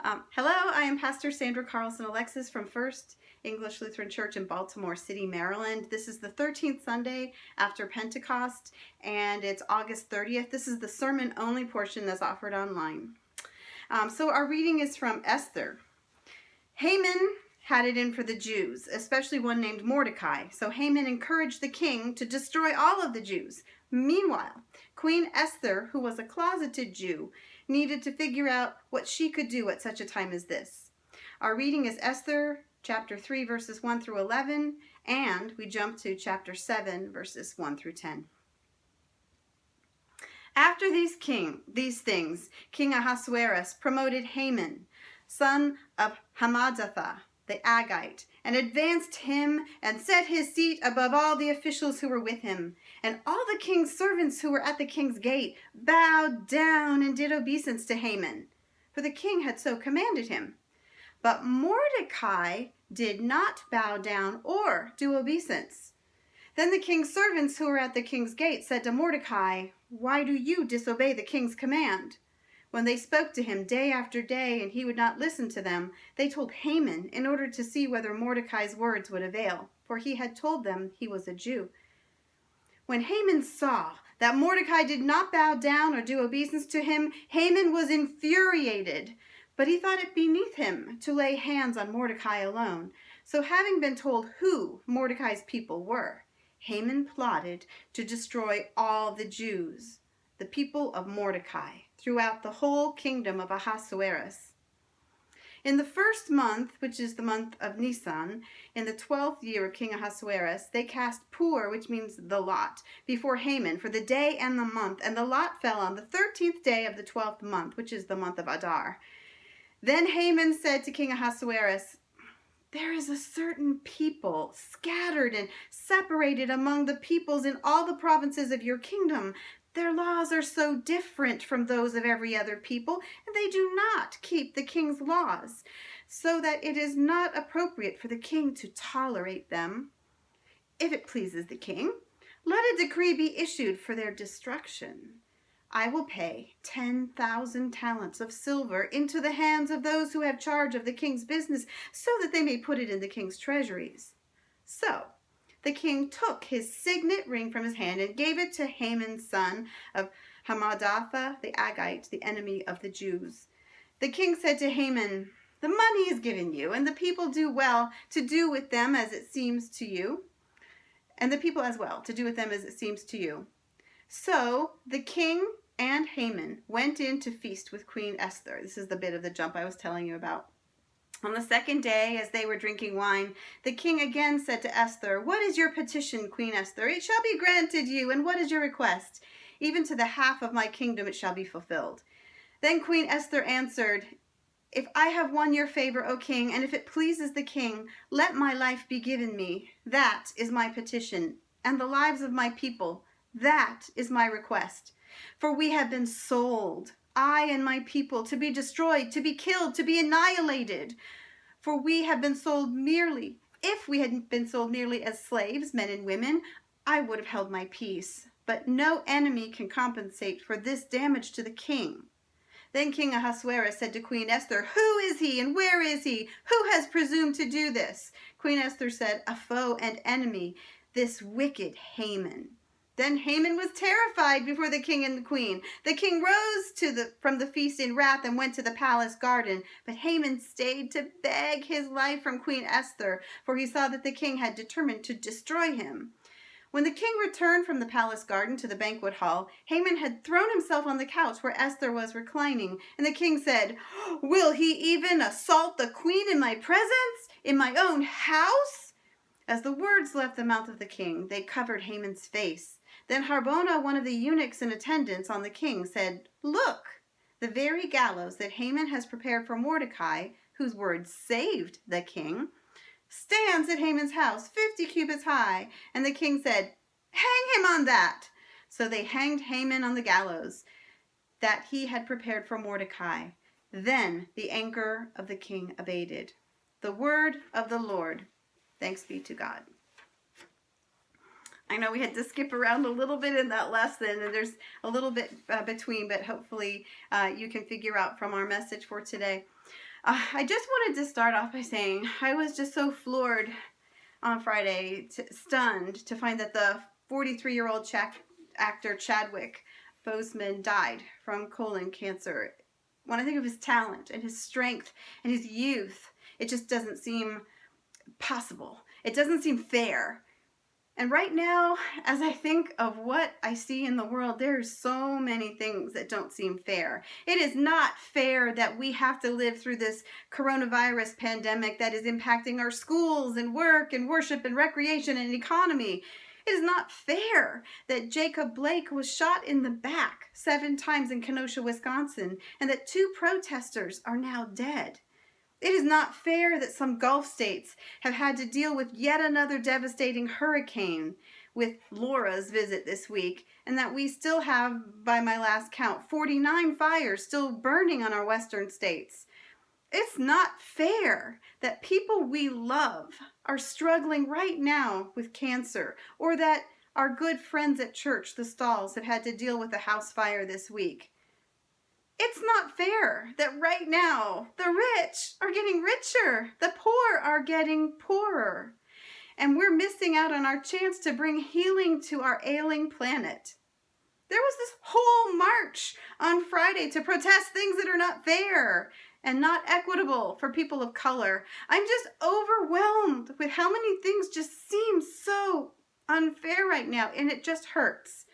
Hello, I am Pastor Sandra Carlson Alexis from First English Lutheran Church in Baltimore City, Maryland. This is the 13th Sunday after Pentecost, and it's August 30th. This is the sermon-only portion that's offered online. So our reading is from Esther. Haman had it in for the Jews, especially one named Mordecai. So Haman encouraged the king to destroy all of the Jews. Meanwhile, Queen Esther, who was a closeted Jew, needed to figure out what she could do at such a time as this. Our reading is Esther chapter 3 verses 1 through 11, and we jump to chapter 7 verses 1 through 10. After these things, King Ahasuerus promoted Haman, son of Hammedatha, the Agagite, and advanced him and set his seat above all the officials who were with him. And all the king's servants who were at the king's gate bowed down and did obeisance to Haman, for the king had so commanded him. But Mordecai did not bow down or do obeisance. Then the king's servants who were at the king's gate said to Mordecai, "Why do you disobey the king's command?" When they spoke to him day after day and he would not listen to them, they told Haman in order to see whether Mordecai's words would avail, for he had told them he was a Jew. When Haman saw that Mordecai did not bow down or do obeisance to him, Haman was infuriated, but he thought it beneath him to lay hands on Mordecai alone. So having been told who Mordecai's people were, Haman plotted to destroy all the Jews, the people of Mordecai, throughout the whole kingdom of Ahasuerus. In the first month, which is the month of Nisan, in the 12th year of King Ahasuerus, they cast pur, which means the lot, before Haman for the day and the month, and the lot fell on the 13th day of the 12th month, which is the month of Adar. Then Haman said to King Ahasuerus, "There is a certain people scattered and separated among the peoples in all the provinces of your kingdom. Their laws are so different from those of every other people, and they do not keep the king's laws, so that it is not appropriate for the king to tolerate them. If it pleases the king, let a decree be issued for their destruction. I will pay 10,000 talents of silver into the hands of those who have charge of the king's business, so that they may put it in the king's treasuries." So the king took his signet ring from his hand and gave it to Haman, son of Hammedatha, the Agagite, the enemy of the Jews. The king said to Haman, "The money is given you, and the people do well to do with them as it seems to you, and the people as well to do with them as it seems to you." So the king and Haman went in to feast with Queen Esther. This is the bit of the jump I was telling you about. On the second day, as they were drinking wine, the king again said to Esther, "What is your petition, Queen Esther? It shall be granted you. And what is your request? Even to the half of my kingdom it shall be fulfilled." Then Queen Esther answered, "If I have won your favor, O king, and if it pleases the king, let my life be given me. That is my petition, and the lives of my people. That is my request. For we have been sold, I and my people, to be destroyed, to be killed, to be annihilated. For we have been sold merely. If we had been sold merely as slaves, men and women, I would have held my peace. But no enemy can compensate for this damage to the king." Then King Ahasuerus said to Queen Esther, "Who is he and where is he? Who has presumed to do this?" Queen Esther said, "A foe and enemy, this wicked Haman." Then Haman was terrified before the king and the queen. The king rose from the feast in wrath and went to the palace garden. But Haman stayed to beg his life from Queen Esther, for he saw that the king had determined to destroy him. When the king returned from the palace garden to the banquet hall, Haman had thrown himself on the couch where Esther was reclining. And the king said, "Will he even assault the queen in my presence, in my own house?" As the words left the mouth of the king, they covered Haman's face. Then Harbona, one of the eunuchs in attendance on the king, said, "Look, the very gallows that Haman has prepared for Mordecai, whose words saved the king, stands at Haman's house, 50 cubits high." And the king said, "Hang him on that." So they hanged Haman on the gallows that he had prepared for Mordecai. Then the anger of the king abated. The word of the Lord. Thanks be to God. I know we had to skip around a little bit in that lesson, and there's a little bit between, but hopefully you can figure out from our message for today. I just wanted to start off by saying I was just so floored on Friday, stunned to find that the 43-year-old actor Chadwick Boseman died from colon cancer. When I think of his talent and his strength and his youth, it just doesn't seem possible. It doesn't seem fair. And right now, as I think of what I see in the world, there's so many things that don't seem fair. It is not fair that we have to live through this coronavirus pandemic that is impacting our schools and work and worship and recreation and economy. It is not fair that Jacob Blake was shot in the back 7 times in Kenosha, Wisconsin, and that 2 protesters are now dead. It is not fair that some Gulf states have had to deal with yet another devastating hurricane with Laura's visit this week, and that we still have, by my last count, 49 fires still burning on our western states. It's not fair that people we love are struggling right now with cancer, or that our good friends at church, the Stalls, have had to deal with a house fire this week. It's not fair that right now the rich are getting richer, the poor are getting poorer, and we're missing out on our chance to bring healing to our ailing planet. There was this whole march on Friday to protest things that are not fair and not equitable for people of color. I'm just overwhelmed with how many things just seem so unfair right now, and it just hurts.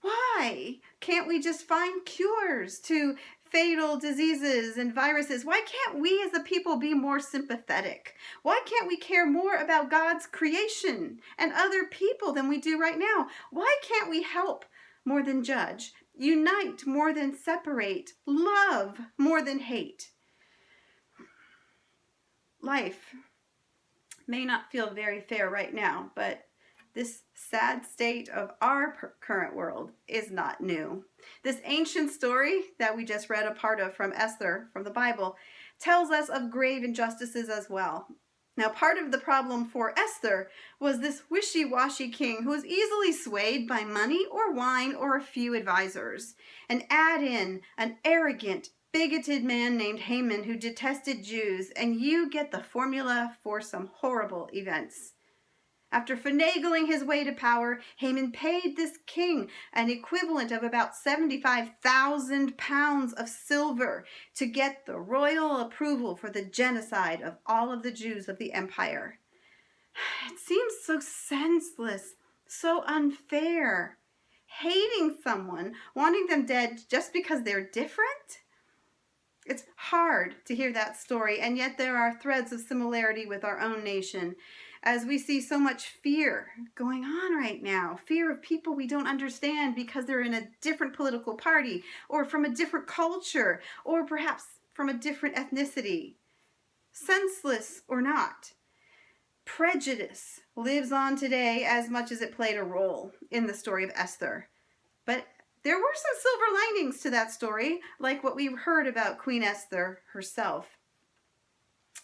Why can't we just find cures to fatal diseases and viruses? Why can't we as a people be more sympathetic? Why can't we care more about God's creation and other people than we do right now? Why can't we help more than judge, unite more than separate, love more than hate? Life may not feel very fair right now, but this sad state of our current world is not new. This ancient story that we just read a part of from Esther, from the Bible, tells us of grave injustices as well. Now, part of the problem for Esther was this wishy-washy king who was easily swayed by money or wine or a few advisors. And add in an arrogant, bigoted man named Haman who detested Jews, and you get the formula for some horrible events. After finagling his way to power, Haman paid this king an equivalent of about 75,000 pounds of silver to get the royal approval for the genocide of all of the Jews of the empire. It seems so senseless, so unfair. Hating someone, wanting them dead just because they're different? It's hard to hear that story, and yet there are threads of similarity with our own nation, as we see so much fear going on right now. Fear of people we don't understand because they're in a different political party, or from a different culture, or perhaps from a different ethnicity. Senseless or not, prejudice lives on today as much as it played a role in the story of Esther. But there were some silver linings to that story, like what we've heard about Queen Esther herself.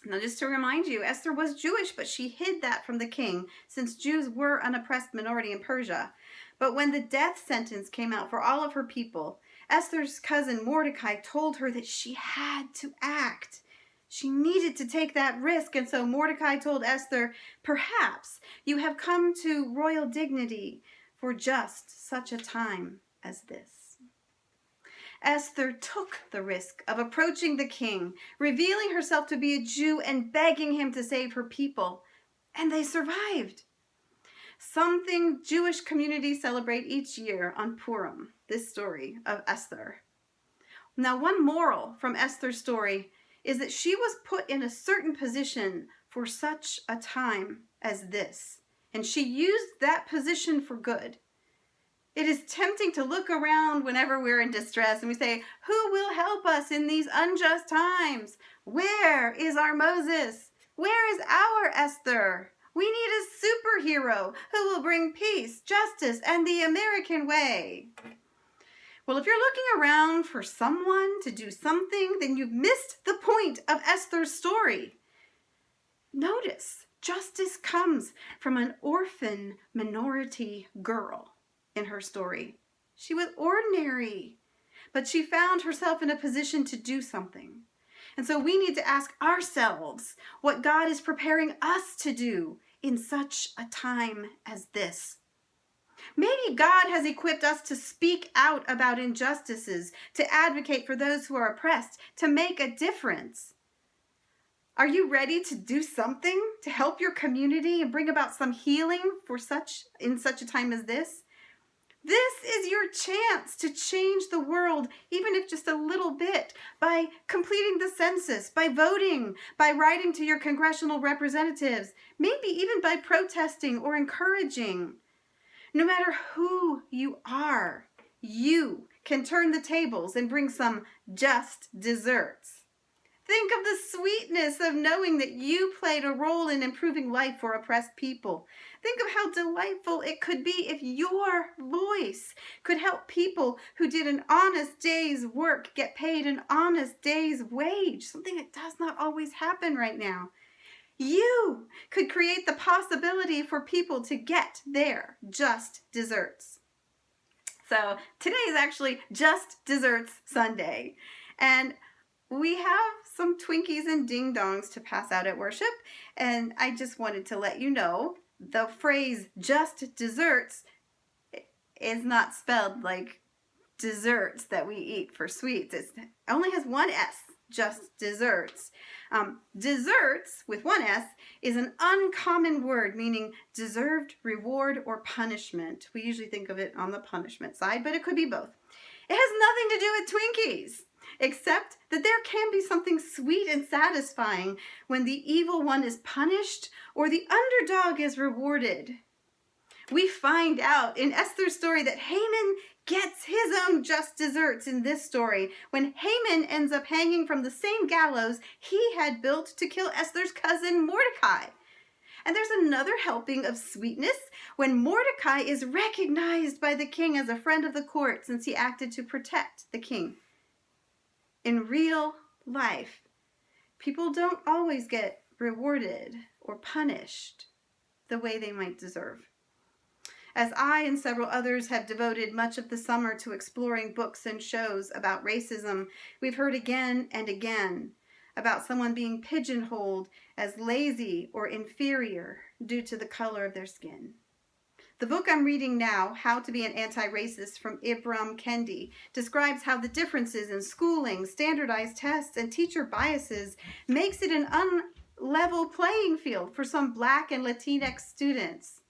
Now, just to remind you, Esther was Jewish, but she hid that from the king, since Jews were an oppressed minority in Persia. But when the death sentence came out for all of her people, Esther's cousin Mordecai told her that she had to act. She needed to take that risk, and so Mordecai told Esther, "Perhaps you have come to royal dignity for just such a time as this." Esther took the risk of approaching the king, revealing herself to be a Jew and begging him to save her people, and they survived. Something Jewish communities celebrate each year on Purim, this story of Esther. Now, one moral from Esther's story is that she was put in a certain position for such a time as this, and she used that position for good. It is tempting to look around whenever we're in distress and we say, who will help us in these unjust times? Where is our Moses? Where is our Esther? We need a superhero who will bring peace, justice, and the American way. Well, if you're looking around for someone to do something, then you've missed the point of Esther's story. Notice, justice comes from an orphan minority girl. In her story, she was ordinary, but she found herself in a position to do something. And so we need to ask ourselves what God is preparing us to do in such a time as this. Maybe God has equipped us to speak out about injustices, to advocate for those who are oppressed, to make a difference. Are you ready to do something to help your community and bring about some healing in such a time as this? This is your chance to change the world, even if just a little bit, by completing the census, by voting, by writing to your congressional representatives, maybe even by protesting or encouraging. No matter who you are, you can turn the tables and bring some just desserts. Think of the sweetness of knowing that you played a role in improving life for oppressed people. Think of how delightful it could be if your voice could help people who did an honest day's work get paid an honest day's wage, something that does not always happen right now. You could create the possibility for people to get their just desserts. So today is actually Just Desserts Sunday, and we have some Twinkies and Ding Dongs to pass out at worship, and I just wanted to let you know the phrase just desserts is not spelled like desserts that we eat for sweets. It only has one S, just desserts. Desserts with one S is an uncommon word meaning deserved reward or punishment. We usually think of it on the punishment side, but it could be both. It has nothing to do with Twinkies, except that there can be something sweet and satisfying when the evil one is punished or the underdog is rewarded. We find out in Esther's story that Haman gets his own just desserts in this story when Haman ends up hanging from the same gallows he had built to kill Esther's cousin Mordecai. And there's another helping of sweetness when Mordecai is recognized by the king as a friend of the court since he acted to protect the king. In real life, people don't always get rewarded or punished the way they might deserve. As I and several others have devoted much of the summer to exploring books and shows about racism, we've heard again and again about someone being pigeonholed as lazy or inferior due to the color of their skin. The book I'm reading now, How to Be an Anti-Racist from Ibram Kendi, describes how the differences in schooling, standardized tests, and teacher biases makes it an unlevel playing field for some Black and Latinx students.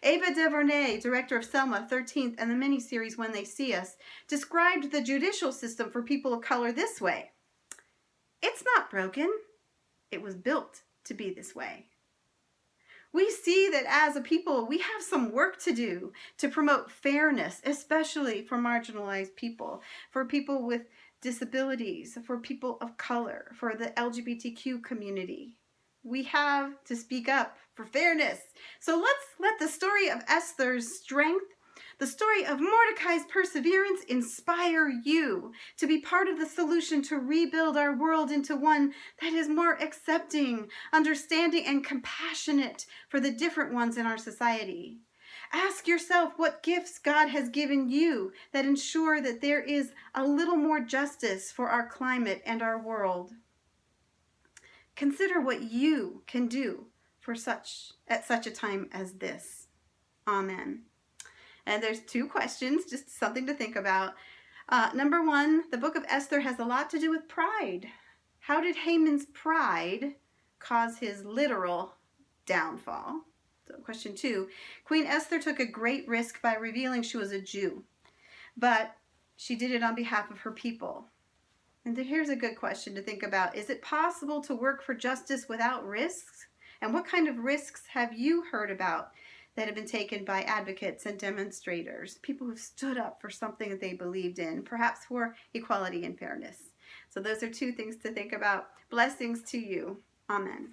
Ava DuVernay, director of Selma, 13th, and the miniseries When They See Us, described the judicial system for people of color this way. It's not broken. It was built to be this way. We see that as a people, we have some work to do to promote fairness, especially for marginalized people, for people with disabilities, for people of color, for the LGBTQ community. We have to speak up for fairness. So let's let the story of Esther's strength, the story of Mordecai's perseverance inspire you to be part of the solution to rebuild our world into one that is more accepting, understanding, and compassionate for the different ones in our society. Ask yourself what gifts God has given you that ensure that there is a little more justice for our climate and our world. Consider what you can do at such a time as this. Amen. And there's 2 questions, just something to think about. Number 1, the book of Esther has a lot to do with pride. How did Haman's pride cause his literal downfall? So question 2, Queen Esther took a great risk by revealing she was a Jew, but she did it on behalf of her people. And here's a good question to think about. Is it possible to work for justice without risks? And what kind of risks have you heard about that have been taken by advocates and demonstrators, people who've stood up for something that they believed in, perhaps for equality and fairness? So those are 2 things to think about. Blessings to you. Amen.